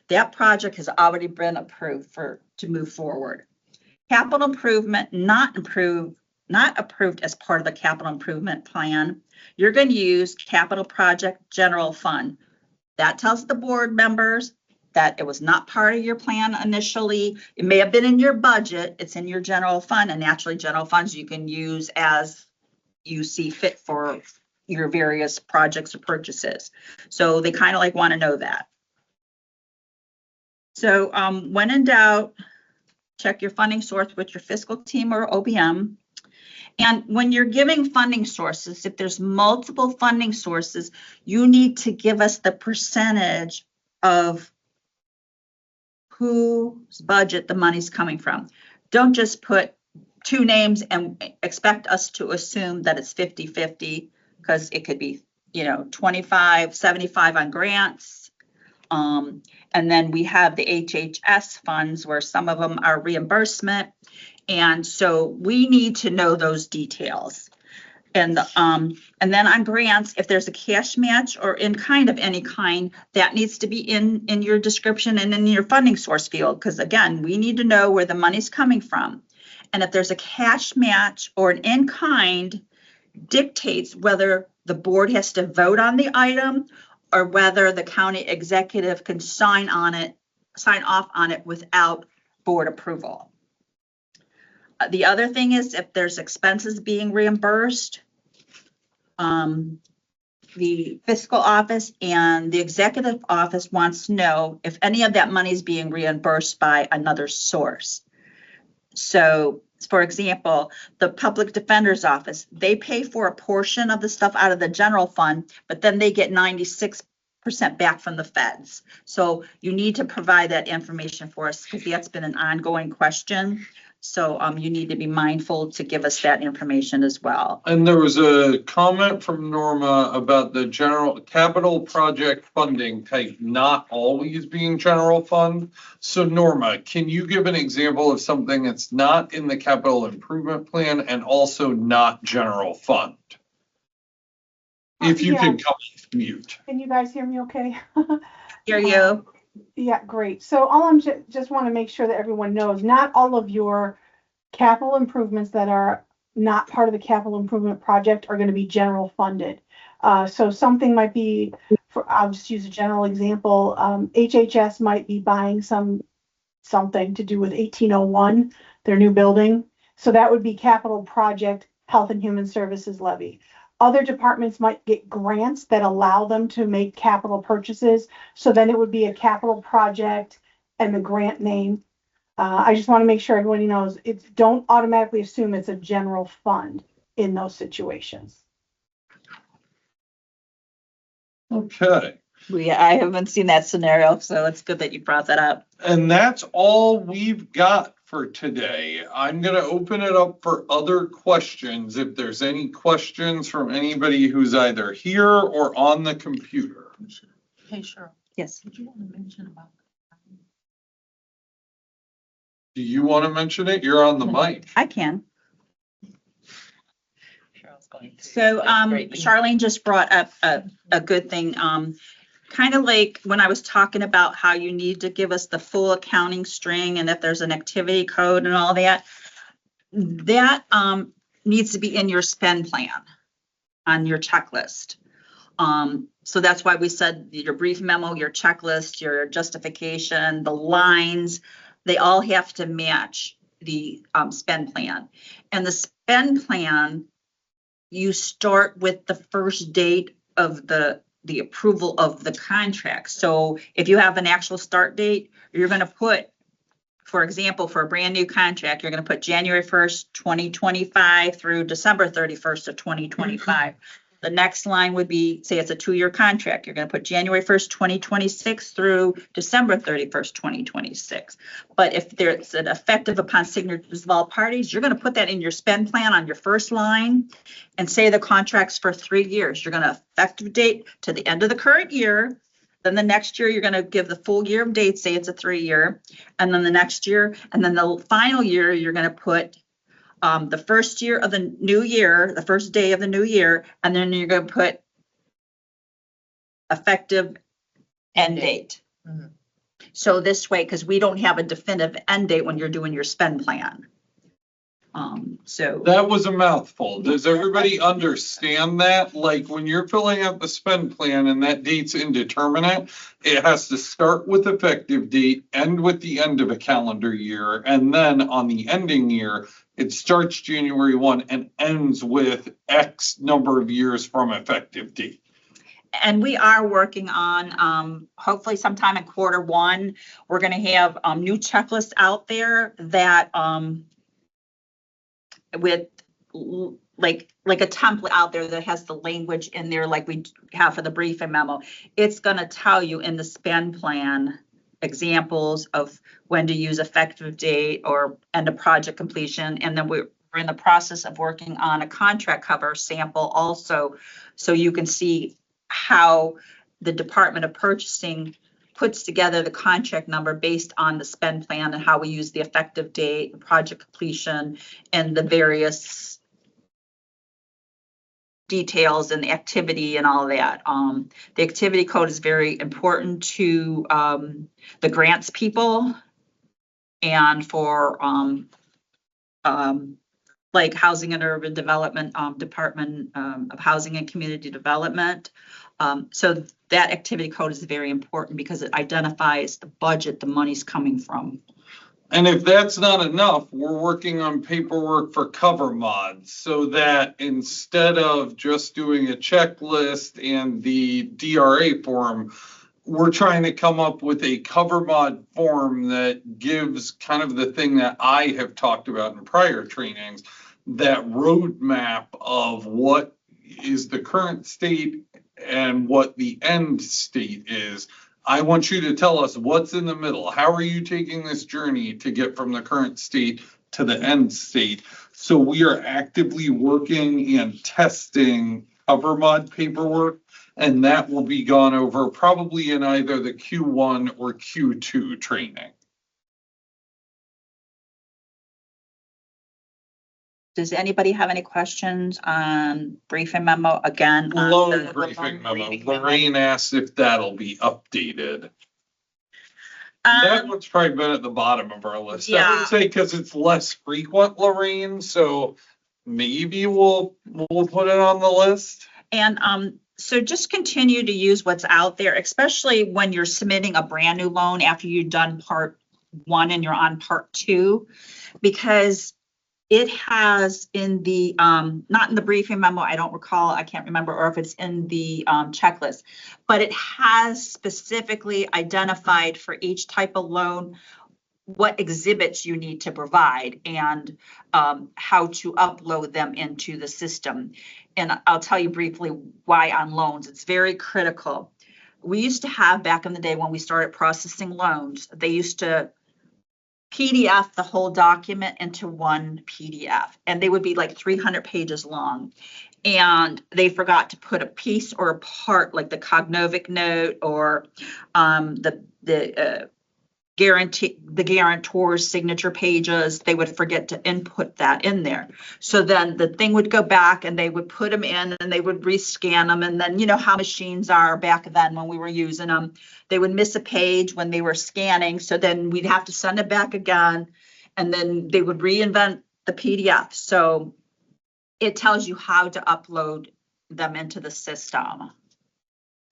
that project has already been approved to move forward. Capital improvement not approved as part of the capital improvement plan. You're going to use capital project general fund. That tells the board members that it was not part of your plan initially. It may have been in your budget. It's in your general fund, and naturally general funds you can use as you see fit for your various projects or purchases. So they kind of like want to know that. So when in doubt, check your funding source with your fiscal team or OBM. And when you're giving funding sources, if there's multiple funding sources, you need to give us the percentage of whose budget the money's coming from. Don't just put two names and expect us to assume that it's 50-50. Because it could be, 25, 75 on grants. And then we have the HHS funds where some of them are reimbursement. And so we need to know those details. And then on grants, if there's a cash match or in kind of any kind, that needs to be in your description and in your funding source field. Because again, we need to know where the money's coming from. And if there's a cash match or an in kind, dictates whether the board has to vote on the item or whether the county executive can sign off on it without board approval. The other thing is if there's expenses being reimbursed, the fiscal office and the executive office wants to know if any of that money is being reimbursed by another source. So for example, the public defender's office, they pay for a portion of the stuff out of the general fund, but then they get 96% back from the feds. So you need to provide that information for us because that's been an ongoing question. So you need to be mindful to give us that information as well. And there was a comment from Norma about the general capital project funding type not always being general fund. So Norma, can you give an example of something that's not in the capital improvement plan and also not general fund? If you Yeah. can come off mute. Can you guys hear me okay? Hear you? Yeah, great. So all I'm just want to make sure that everyone knows, not all of your capital improvements that are not part of the capital improvement project are going to be general funded. So something might be, I'll just use a general example. HHS might be buying something to do with 1801, their new building. So that would be capital project Health and Human Services levy. Other departments might get grants that allow them to make capital purchases. So then it would be a capital project and the grant name. I just want to make sure everybody knows, don't automatically assume it's a general fund in those situations. Okay. I haven't seen that scenario, so it's good that you brought that up. And that's all we've got for today. I'm going to open it up for other questions. If there's any questions from anybody who's either here or on the computer. Hey, Cheryl, Yes. did you want to mention about? Do you want to mention it? You're on the mic. I can. Cheryl's going to. So Charlene just brought up a good thing. Kind of like when I was talking about how you need to give us the full accounting string and if there's an activity code and all that, that needs to be in your spend plan on your checklist. So that's why we said your brief memo, your checklist, your justification, the lines, they all have to match the spend plan. And the spend plan, you start with the first date of the approval of the contract. So if you have an actual start date, you're going to put, for example, for a brand new contract, you're going to put January 1st, 2025 through December 31st of 2025. The next line would be, say it's a 2-year contract. You're going to put January 1st, 2026 through December 31st, 2026. But if there's an effective upon signatures of all parties, you're going to put that in your spend plan on your first line and say the contract's for 3 years. You're going to effective date to the end of the current year. Then the next year, you're going to give the full year of dates, say it's a 3-year. And then the next year, and then the final year, you're going to put the first year of the new year, the first day of the new year, and then you're going to put effective end date. Mhm. So this way, because we don't have a definitive end date when you're doing your spend plan. So That was a mouthful. Does everybody understand that? Like when you're filling out the spend plan and that date's indeterminate, it has to start with effective date, end with the end of a calendar year, and then on the ending year, it starts January 1 and ends with X number of years from effective date. and we are working on, hopefully sometime in Q1, we're going to have new checklists out there that with like a template out there that has the language in there like we have for the briefing memo. It's going to tell you in the spend plan examples of when to use effective date or end of project completion. And then we're in the process of working on a contract cover sample also, so you can see how the Department of Purchasing puts together the contract number based on the spend plan and how we use the effective date, the project completion, and the various details and the activity and all that. The activity code is very important to the grants people and for like Housing and Urban Development Department of Housing and Community Development. So that activity code is very important because it identifies the budget the money's coming from. And if that's not enough, we're working on paperwork for cover mods so that instead of just doing a checklist and the DRA form, we're trying to come up with a cover mod form that gives kind of the thing that I have talked about in prior trainings, that roadmap of what is the current state and what the end state is. I want you to tell us what's in the middle. How are you taking this journey to get from the current state to the end state. So we are actively working and testing cover mod paperwork, and that will be gone over probably in either the Q1 or Q2 training. Does anybody have any questions on briefing memo again? on Loan the briefing loan memo. briefing memo? Lorraine asked if that'll be updated. That Um, one's probably been at the bottom of our list. I Yeah. would say because it's less frequent, Lorraine, so maybe we'll put it on the list. And so just continue to use what's out there, especially when you're submitting a brand new loan after you've done part one and you're on part two, because it has in the, not in the briefing memo, I don't recall, I can't remember, or if it's in the checklist, but it has specifically identified for each type of loan what exhibits you need to provide and how to upload them into the system. And I'll tell you briefly why on loans, it's very critical. We used to have, back in the day when we started processing loans, they used to PDF the whole document into one PDF, and they would be like 300 pages long. And they forgot to put a piece or a part, like the cognovic note or the guarantor's signature pages, they would forget to input that in there. So then the thing would go back and they would put them in and they would rescan them. And then, you know how machines are back then when we were using them, they would miss a page when they were scanning. So then we'd have to send it back again. And then they would reinvent the PDF. So it tells you how to upload them into the system.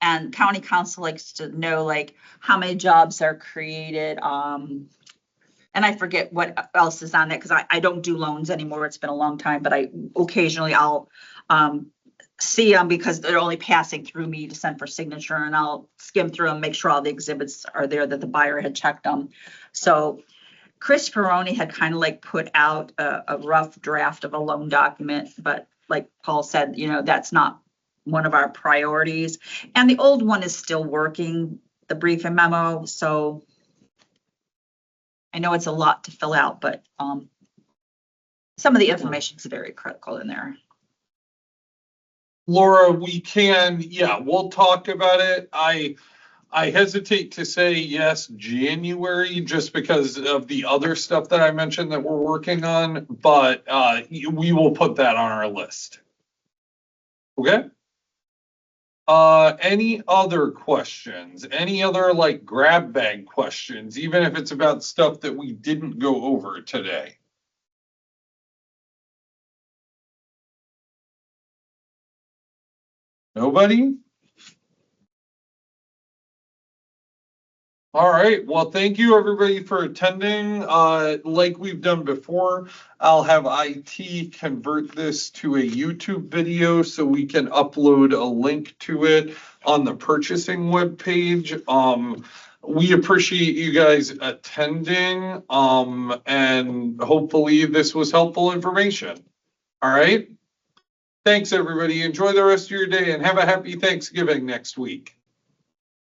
And county council likes to know like how many jobs are created. And I forget what else is on that because I don't do loans anymore. It's been a long time, but occasionally I'll see them because they're only passing through me to send for signature, and I'll skim through and make sure all the exhibits are there that the buyer had checked them. So Chris Ferroni had kind of like put out a rough draft of a loan document, but like Paul said, you know, that's not one of our priorities. And the old one is still working, the briefing memo. So I know it's a lot to fill out, but some of the information is very critical in there. Laura, we'll talk about it. I hesitate to say yes, January, just because of the other stuff that I mentioned that we're working on, but we will put that on our list. Okay? Any other questions? Any other like grab bag questions, even if it's about stuff that we didn't go over today? Nobody? All right. Well, thank you everybody for attending. Like we've done before, I'll have IT convert this to a YouTube video so we can upload a link to it on the purchasing webpage. We appreciate you guys attending, and hopefully this was helpful information. All right. Thanks, everybody. Enjoy the rest of your day and have a happy Thanksgiving next week.